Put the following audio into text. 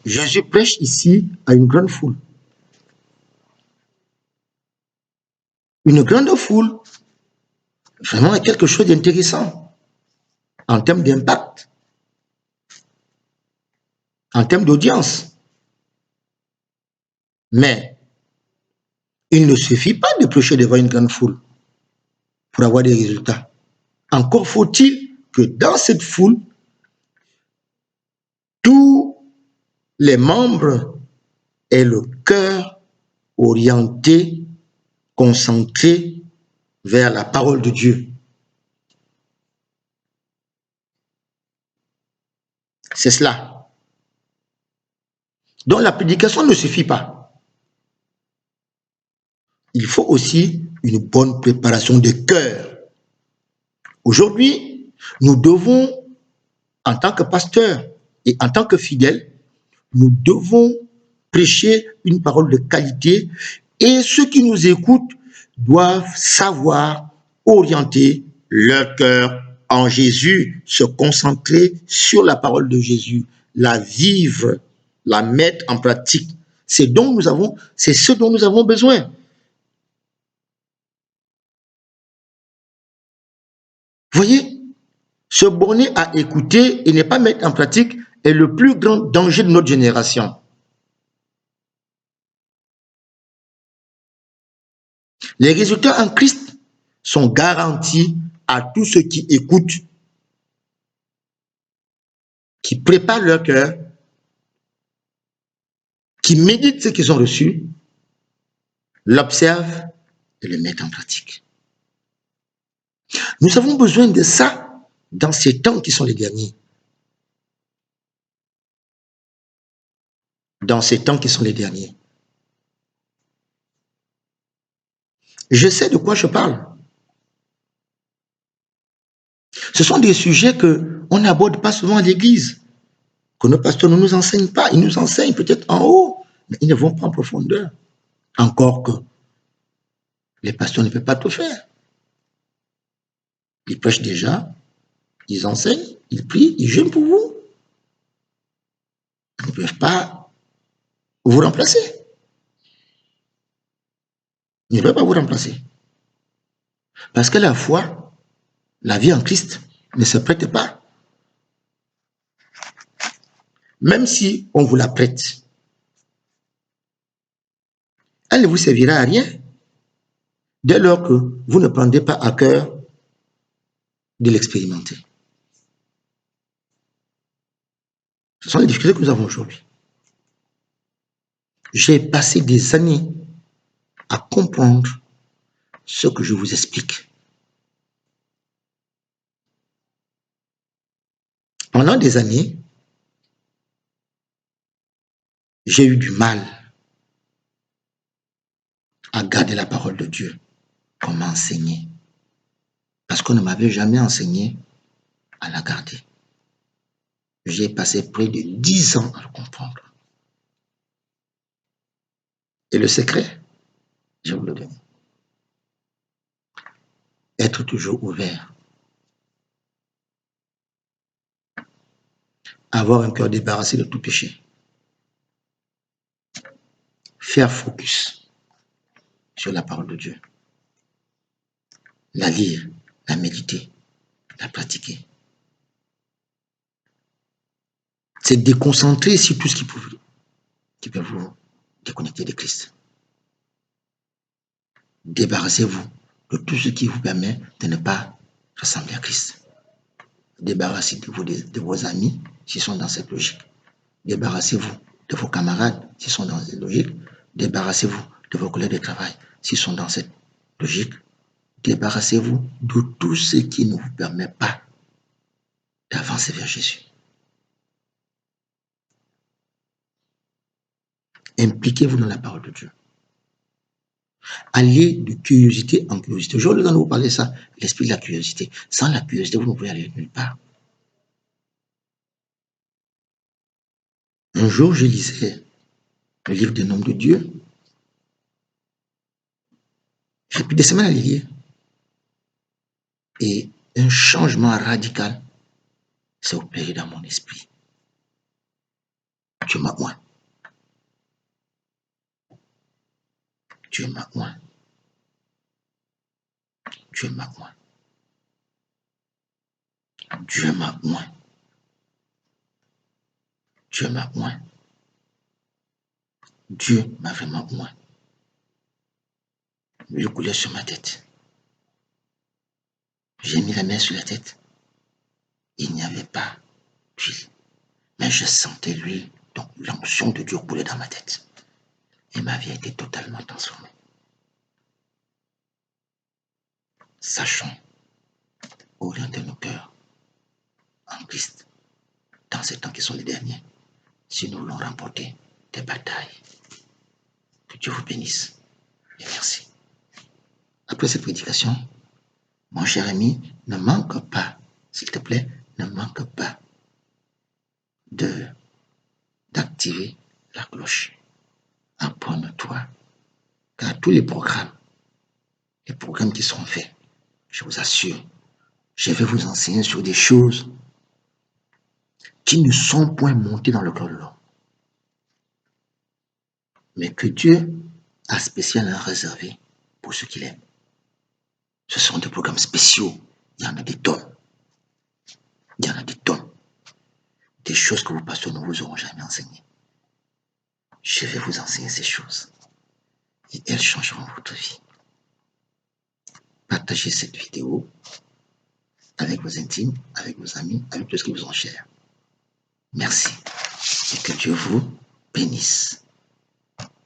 Jésus prêche ici à une grande foule. Une grande foule, vraiment quelque chose d'intéressant en termes d'impact, en termes d'audience. Mais il ne suffit pas de prêcher devant une grande foule pour avoir des résultats. Encore faut-il que dans cette foule, tous les membres aient le cœur orienté, concentré vers la parole de Dieu. C'est cela. Donc la prédication ne suffit pas. Il faut aussi une bonne préparation de cœur. Aujourd'hui, nous devons, en tant que pasteurs et en tant que fidèles, nous devons prêcher une parole de qualité et ceux qui nous écoutent doivent savoir orienter leur cœur en Jésus, se concentrer sur la parole de Jésus, la vivre, la mettre en pratique. C'est ce dont nous avons besoin. Voyez, se borner à écouter et ne pas mettre en pratique est le plus grand danger de notre génération. Les résultats en Christ sont garantis à tous ceux qui écoutent, qui préparent leur cœur, qui méditent ce qu'ils ont reçu, l'observent et le mettent en pratique. Nous avons besoin de ça dans ces temps qui sont les derniers. Dans ces temps qui sont les derniers. Je sais de quoi je parle. Ce sont des sujets qu'on n'aborde pas souvent à l'église, que nos pasteurs ne nous enseignent pas. Ils nous enseignent peut-être en haut, mais ils ne vont pas en profondeur. Encore que les pasteurs ne peuvent pas tout faire. Ils prêchent déjà, ils enseignent, ils prient, ils jeûnent pour vous. Ils ne peuvent pas vous remplacer. Ils ne peuvent pas vous remplacer. Parce que la foi, la vie en Christ, ne se prête pas. Même si on vous la prête, elle ne vous servira à rien dès lors que vous ne prendrez pas à cœur de l'expérimenter. Ce sont les difficultés que nous avons aujourd'hui. J'ai passé des années à comprendre ce que je vous explique. Pendant des années, j'ai eu du mal à garder la parole de Dieu comme m'enseigner. Parce qu'on ne m'avait jamais enseigné à la garder. J'ai passé près de 10 ans à le comprendre. Et le secret, je vous le donne. Être toujours ouvert. Avoir un cœur débarrassé de tout péché. Faire focus sur la parole de Dieu. La lire, la méditer, la pratiquer. C'est déconcentrer sur tout ce qui peut vous déconnecter de Christ. Débarrassez-vous de tout ce qui vous permet de ne pas ressembler à Christ. Débarrassez-vous de vos amis s'ils sont dans cette logique. Débarrassez-vous de vos camarades s'ils sont dans cette logique. Débarrassez-vous de vos collègues de travail s'ils sont dans cette logique. Débarrassez-vous de tout ce qui ne vous permet pas d'avancer vers Jésus. Impliquez-vous dans la parole de Dieu. Allez de curiosité en curiosité. Aujourd'hui, quand vous parlez de ça, l'esprit de la curiosité. Sans la curiosité, vous ne pouvez aller nulle part. Un jour, je lisais le livre des noms de Dieu. J'ai pris des semaines à le lire. Et un changement radical s'est opéré dans mon esprit. Dieu m'a oint. Dieu m'a oint. Dieu m'a oint. Dieu m'a oint. Dieu m'a oint. Dieu m'a vraiment oint. Je coulais sur ma tête. J'ai mis la main sur la tête. Il n'y avait pas d'huile. Mais je sentais l'huile, donc l'onction de Dieu couler dans ma tête. Et ma vie a été totalement transformée. Sachons orienter nos cœurs en Christ dans ces temps qui sont les derniers, si nous voulons remporter des batailles. Que Dieu vous bénisse et merci. Après cette prédication, mon cher ami, ne manque pas, s'il te plaît, ne manque pas d'activer la cloche. Abonne-toi, car tous les programmes qui seront faits, je vous assure, je vais vous enseigner sur des choses qui ne sont point montées dans le cœur de l'homme, mais que Dieu a spécialement réservé pour ceux qu'il aime. Ce sont des programmes spéciaux. Il y en a des tonnes. Il y en a des tonnes. Des choses que vos pasteurs ne vous auront jamais enseignées. Je vais vous enseigner ces choses. Et elles changeront votre vie. Partagez cette vidéo avec vos intimes, avec vos amis, avec tous ceux qui vous sont chers. Merci. Et que Dieu vous bénisse.